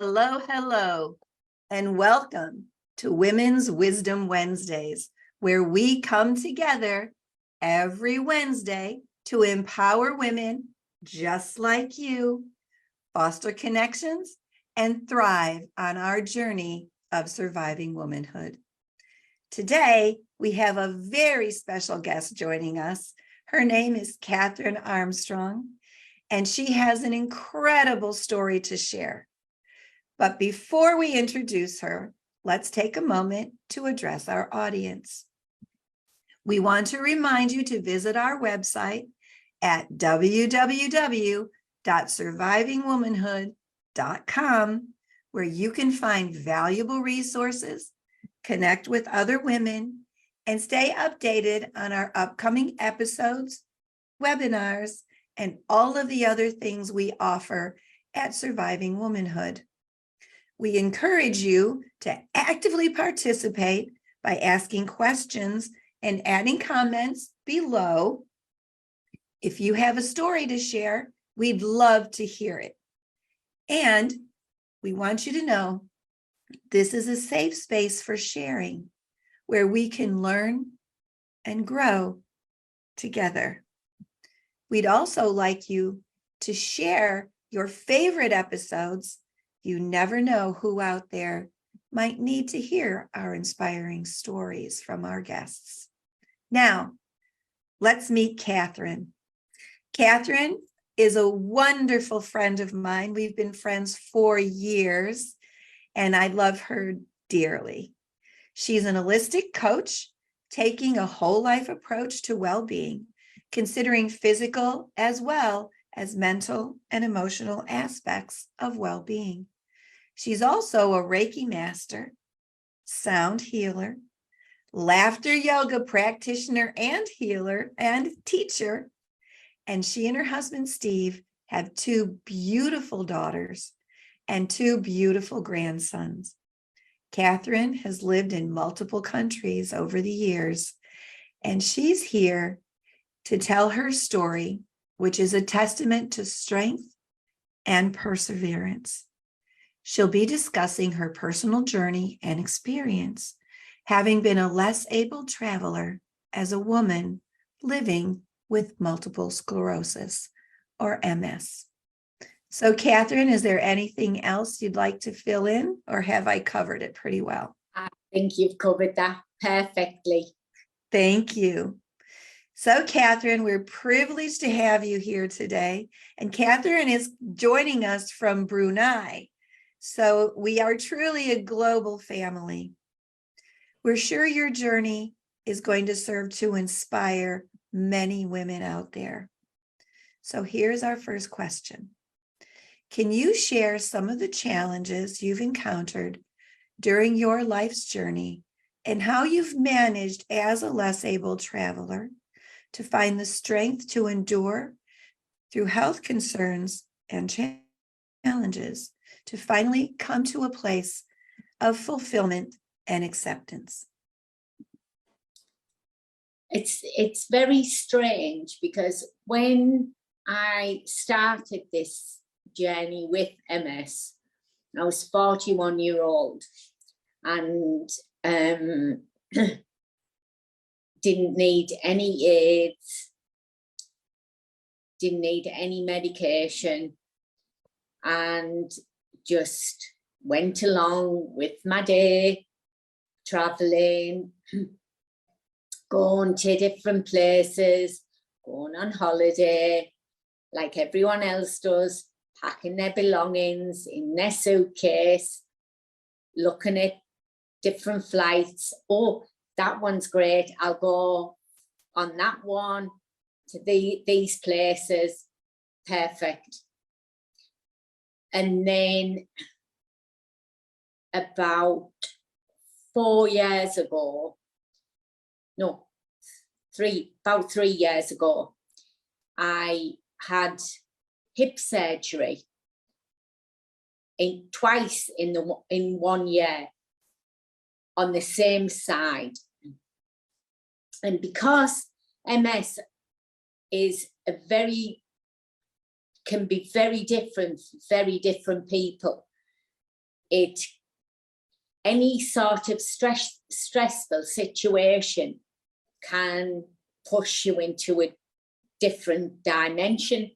Hello, hello, and welcome to Women's Wisdom Wednesdays, where we come together every Wednesday to empower women just like you, foster connections, and thrive on our journey of surviving womanhood. Today, we have a very special guest joining us. Her name is Kathryn Armstrong, and she has an incredible story to share. But before we introduce her, let's take a moment to address our audience. We want to remind you to visit our website at www.survivingwomanhood.com, where you can find valuable resources, connect with other women, and stay updated on our upcoming episodes, webinars, and all of the other things we offer at Surviving Womanhood. We encourage you to actively participate by asking questions and adding comments below. If you have a story to share, we'd love to hear it. And we want you to know this is a safe space for sharing, where we can learn and grow together. We'd also like you to share your favorite episodes. You never know who out there might need to hear our inspiring stories from our guests. Now, let's meet Kathryn. Kathryn is a wonderful friend of mine. We've been friends for years, and I love her dearly. She's an holistic coach, taking a whole life approach to well-being, considering physical as well as mental and emotional aspects of well-being. She's also a Reiki master, sound healer, laughter yoga practitioner and healer and teacher. And she and her husband, Steve, have two beautiful daughters and two beautiful grandsons. Kathryn has lived in multiple countries over the years, and she's here to tell her story, which is a testament to strength and perseverance. She'll be discussing her personal journey and experience, having been a less able traveler as a woman living with multiple sclerosis, or MS. So, Kathryn, is there anything else you'd like to fill in, or have I covered it pretty well? I think you've covered that perfectly. Thank you. So, Kathryn, we're privileged to have you here today. And Kathryn is joining us from Brunei. So we are truly a global family. We're sure your journey is going to serve to inspire many women out there. So here's our first question. Can you share some of the challenges you've encountered during your life's journey and how you've managed as a less able traveler to find the strength to endure through health concerns and challenges to finally come to a place of fulfillment and acceptance? It's very strange, because when I started this journey with MS, I was 41 years old and didn't need any aids, didn't need any medication, and just went along with my day, traveling, going to different places, going on holiday, like everyone else does, packing their belongings in their suitcase, looking at different flights. Oh, that one's great. I'll go on that one to these places. Perfect. And then about 4 years ago, no, about 3 years ago, I had hip surgery twice in 1 year on the same side. And because MS is can be very different people. any sort of stressful situation can push you into a different dimension.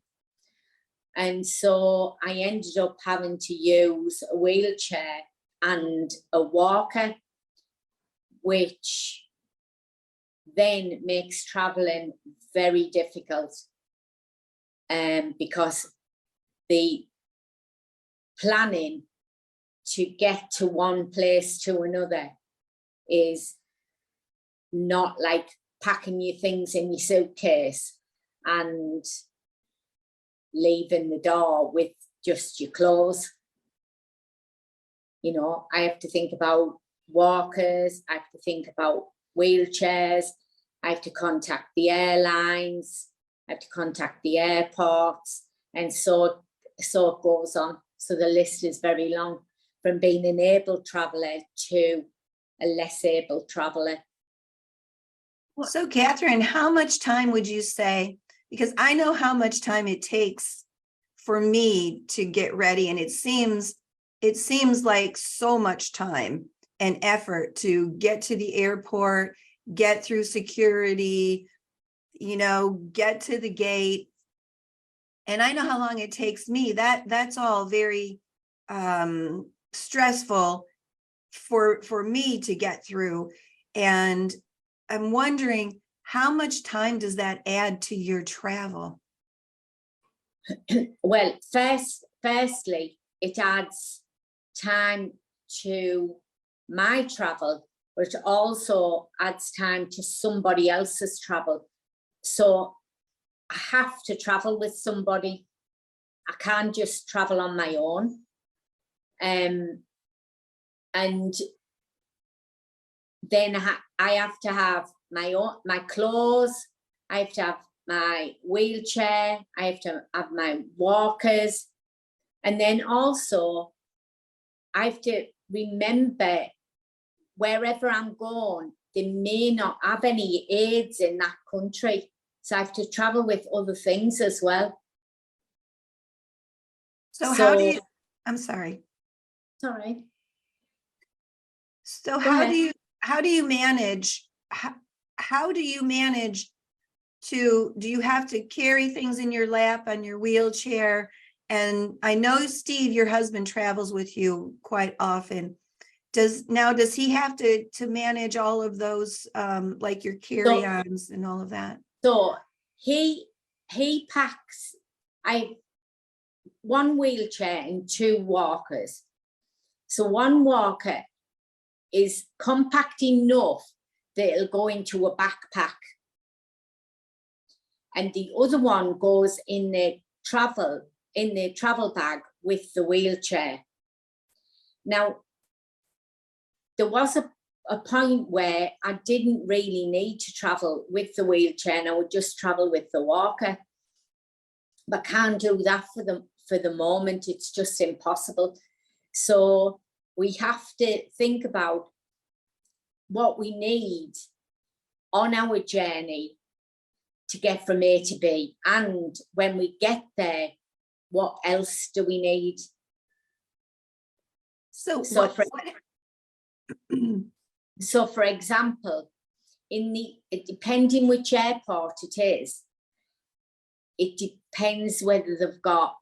And so I ended up having to use a wheelchair and a walker, which then makes traveling very difficult, because the planning to get to one place to another is not like packing your things in your suitcase and leaving the door with just your clothes. You know, I have to think about walkers, I have to think about wheelchairs, I have to contact the airlines, I have to contact the airports, and so it goes on. So the list is very long, from being an able traveller to a less able traveller. So Kathryn, how much time would you say, because I know how much time it takes for me to get ready, and it seems like so much time and effort to get to the airport, get through security, you know, get to the gate. And I know how long it takes me. That's all very stressful for me to get through. And I'm wondering, how much time does that add to your travel? Well, firstly, it adds time to my travel, but it also adds time to somebody else's travel. So I have to travel with somebody. I can't just travel on my own. And then I have to have my clothes, I have to have my wheelchair, I have to have my walkers, and then also I have to remember wherever I'm going, they may not have any aids in that country, so I have to travel with other things as well. So how do you, I'm sorry. Sorry. So how do you manage, how do you manage to, do you have to carry things in your lap on your wheelchair? And I know Steve, your husband, travels with you quite often. Does he have to manage all of those, like your carry-ons and all of that? So he packs one wheelchair and two walkers. So one walker is compact enough that it'll go into a backpack, and the other one goes in the travel bag with the wheelchair. Now, there was a point where I didn't really need to travel with the wheelchair, and I would just travel with the walker, but can't do that for the moment. It's just impossible. So we have to think about what we need on our journey to get from A to B, and when we get there, what else do we need? So for example, depending which airport it is, it depends whether they've got